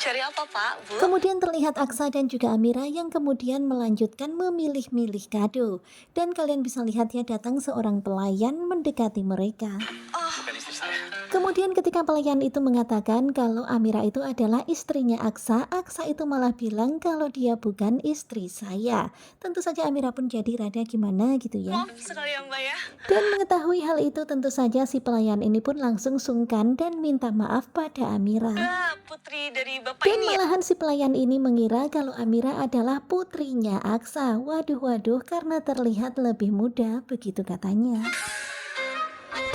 Cari apa, Pak, Bu? Kemudian terlihat Aksa dan juga Amira yang kemudian melanjutkan memilih-milih kado. Dan kalian bisa lihat ya datang seorang pelayan mendekati mereka. Bukan istri saya. Kemudian ketika pelayan itu mengatakan kalau Amira itu adalah istrinya Aksa, Aksa itu malah bilang kalau dia bukan istri saya. Tentu saja Amira pun jadi rada gimana gitu ya. Maaf sekali ya, Mbak, ya. Dan mengetahui hal itu tentu saja si pelayan ini pun langsung sungkan dan minta maaf pada Amira. Putri dari Bapak Dan ini ya? malahan si pelayan ini mengira kalau Amira adalah putrinya Aksa. Waduh, karena terlihat lebih muda, begitu katanya.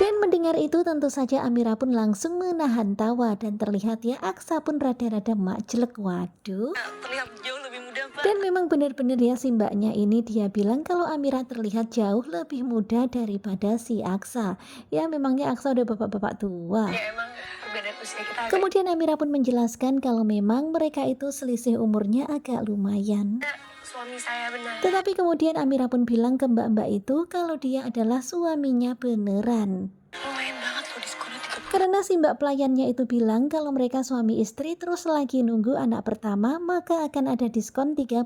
Dan mendengar itu tentu saja Amira pun langsung menahan tawa dan terlihat ya Aksa pun rada-rada makjelek. Waduh. Terlihat jauh lebih muda, Pak. Dan memang benar-benar ya si mbaknya ini dia bilang kalau Amira terlihat jauh lebih muda daripada si Aksa. Ya memangnya Aksa udah bapak-bapak tua. Ya, emang perbedaan usia kita agak Kemudian Amira pun menjelaskan kalau memang mereka itu selisih umurnya agak lumayan. suami saya benar. Tetapi kemudian Amira pun bilang ke mbak-mbak itu kalau dia adalah suaminya beneran. Lumayan banget loh diskonnya 30. Karena si mbak pelayannya itu bilang kalau mereka suami istri terus lagi nunggu anak pertama maka akan ada diskon 30%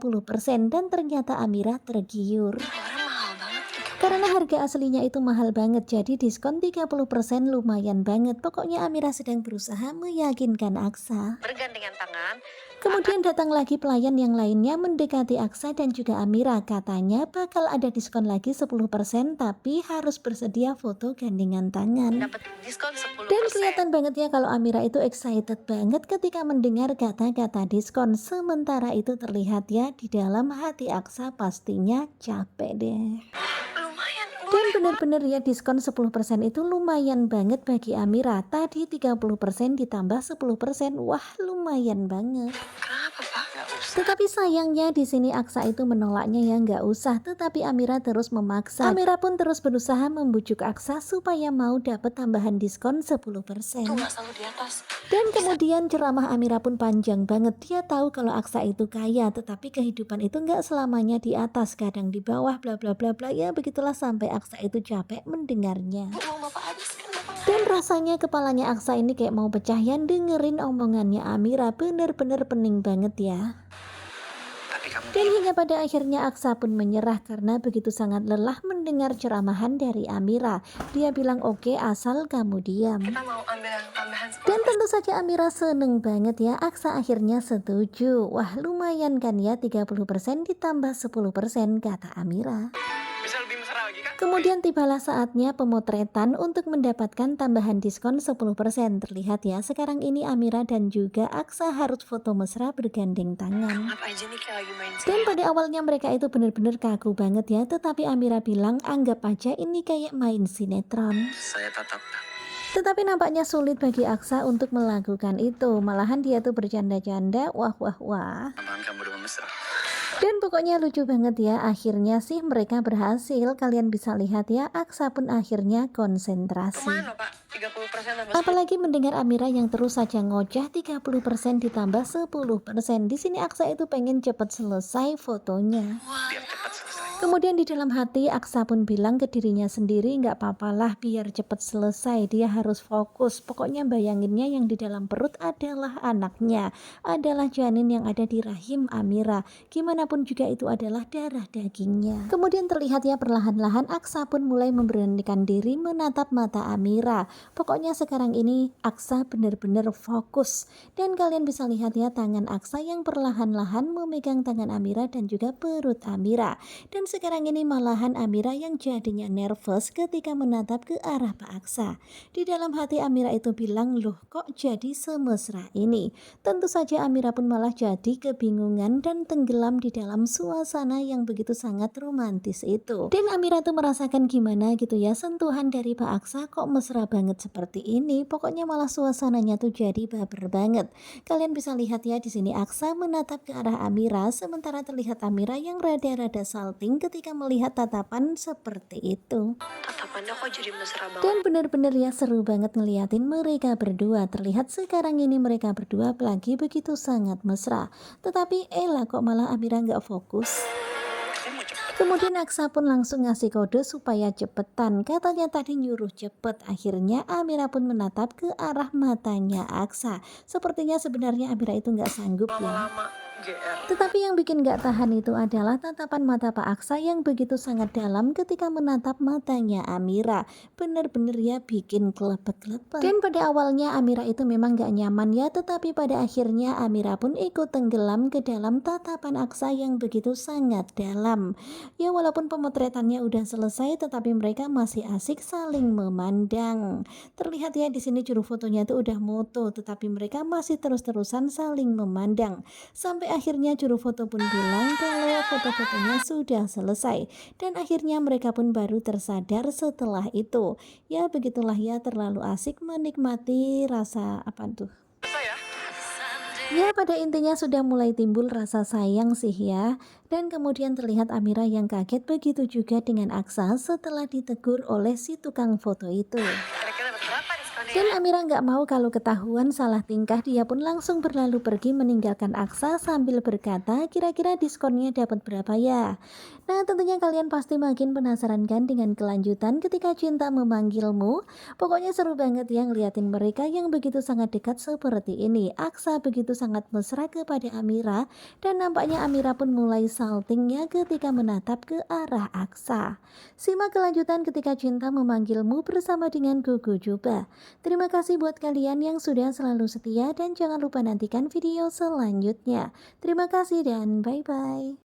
dan ternyata Amira tergiur. Orang mahal banget 30. Karena harga aslinya itu mahal banget jadi diskon 30% lumayan banget. Pokoknya Amira sedang berusaha meyakinkan Aksa. Bergandengan tangan. Kemudian datang lagi pelayan yang lainnya mendekati Aksa dan juga Amira. Katanya bakal ada diskon lagi 10% tapi harus bersedia foto gandengan tangan. Dapat diskon 10%. Dan kelihatan banget ya kalau Amira itu excited banget ketika mendengar kata-kata diskon. Sementara itu terlihat ya di dalam hati Aksa pastinya capek deh. Lumayan Dan benar-benar ya diskon 10% itu lumayan banget bagi Amira. Tadi 30% ditambah 10%. Wah, lumayan banget. Kenapa, Pak? Nggak usah. Tetapi sayangnya di sini Aksa itu menolaknya ya nggak usah, tetapi Amira terus memaksa. Amira pun terus berusaha membujuk Aksa supaya mau dapat tambahan diskon 10%. Tuh nggak selalu di atas. Dan kemudian ceramah Amira pun panjang banget. Dia tahu kalau Aksa itu kaya, tetapi kehidupan itu nggak selamanya di atas, kadang di bawah, bla bla bla bla. Ya begitulah sampai Aksa itu capek mendengarnya. Bu, uang Bapak habis kan Bapak nggak? Dan rasanya kepalanya Aksa ini kayak mau pecah ya dengerin omongannya Amira. Bener-bener pening banget ya. Tapi kamu Dan hingga pada akhirnya Aksa pun menyerah karena begitu sangat lelah mendengar ceramahan dari Amira. Dia bilang oke asal kamu diam. kita mau ambil yang tambahan 10%. Dan tentu saja Amira seneng banget ya. Aksa akhirnya setuju. Wah lumayan kan ya 30% ditambah 10% kata Amira. Bisa lebih mesra lagi kan? Kemudian tibalah saatnya pemotretan untuk mendapatkan tambahan diskon 10%. Terlihat ya sekarang ini Amira dan juga Aksa harus foto mesra bergandeng tangan. Apa aja nih kayak lagi main Dan sini. pada awalnya mereka itu benar-benar kaku banget ya. Tetapi Amira bilang anggap aja ini kayak main sinetron. Saya tatap. Tetapi nampaknya sulit bagi Aksa untuk melakukan itu. Malahan dia tuh bercanda-canda. Wah. Tambahan kamu dengan mesra. Dan pokoknya lucu banget ya. Akhirnya sih mereka berhasil. Kalian bisa lihat ya. Aksa pun akhirnya konsentrasi. Kemana Pak? 30% tambah 10%. Apalagi mendengar Amira yang terus saja ngoceh 30% ditambah 10%. Di sini Aksa itu pengen cepet selesai fotonya. Biar cepat selesai. Kemudian di dalam hati Aksa pun bilang ke dirinya sendiri nggak papalah biar cepet selesai, dia harus fokus. Pokoknya bayanginnya yang di dalam perut adalah anaknya, adalah janin yang ada di rahim Amira. Gimana pun juga itu adalah darah dagingnya. Kemudian terlihat ya perlahan-lahan Aksa pun mulai memberanikan diri menatap mata Amira. Pokoknya sekarang ini Aksa benar-benar fokus. Dan kalian bisa lihat ya tangan Aksa yang perlahan-lahan memegang tangan Amira dan juga perut Amira. Dan sekarang ini malahan Amira yang jadinya nervous ketika menatap ke arah Pak Aksa. Di dalam hati Amira itu bilang, loh kok jadi semesra ini? Tentu saja Amira pun malah jadi kebingungan dan tenggelam di dalam suasana yang begitu sangat romantis itu. Dan Amira tuh merasakan gimana gitu ya, sentuhan dari Pak Aksa kok mesra banget seperti ini. Pokoknya malah suasananya tuh jadi baper banget. Kalian bisa lihat ya di sini Aksa menatap ke arah Amira, sementara terlihat Amira yang rada-rada salting ketika melihat tatapan seperti itu. Tatapannya kok jadi mesra banget. Dan benar-benar ya seru banget ngeliatin mereka berdua. Terlihat sekarang ini mereka berdua lagi begitu sangat mesra. Tetapi Ella kok malah Amira nggak fokus. Saya mau cepet. Kemudian Aksa pun langsung ngasih kode supaya cepetan. Katanya tadi nyuruh cepet. Akhirnya Amira pun menatap ke arah matanya Aksa. Sepertinya sebenarnya Amira itu nggak sanggup ya. Lama-lama GR. Tetapi yang bikin gak tahan itu adalah tatapan mata Pak Aksa yang begitu sangat dalam ketika menatap matanya Amira. Bener-bener ya bikin kelepek-kelepek. Dan pada awalnya Amira itu memang gak nyaman ya, tetapi pada akhirnya Amira pun ikut tenggelam ke dalam tatapan Aksa yang begitu sangat dalam. Ya walaupun pemotretannya udah selesai, tetapi mereka masih asik saling memandang. Terlihat ya di sini juru fotonya itu udah moto, tetapi mereka masih terus-terusan saling memandang. Sampai akhirnya juru foto pun bilang kalau foto-fotonya sudah selesai. Dan akhirnya mereka pun baru tersadar setelah itu. Ya begitulah ya, terlalu asik menikmati rasa apa tuh. Saya Ya pada intinya sudah mulai timbul rasa sayang sih ya. Dan kemudian terlihat Amira yang kaget, begitu juga dengan Aksa setelah ditegur oleh si tukang foto itu. kira-kira dapat berapa diskonnya? Dan Amira nggak mau kalau ketahuan salah tingkah, dia pun langsung berlalu pergi meninggalkan Aksa sambil berkata, kira-kira diskonnya dapat berapa ya? Nah tentunya kalian pasti makin penasaran kan dengan kelanjutan ketika cinta memanggilmu. Pokoknya seru banget ya ngeliatin mereka yang begitu sangat dekat seperti ini. Aksa begitu sangat mesra kepada Amira, dan nampaknya Amira pun mulai saltingnya ketika menatap ke arah Aksa. Simak kelanjutan ketika cinta memanggilmu bersama dengan Gugu Juba. Terima kasih buat kalian yang sudah selalu setia dan jangan lupa nantikan video selanjutnya. Terima kasih dan bye-bye.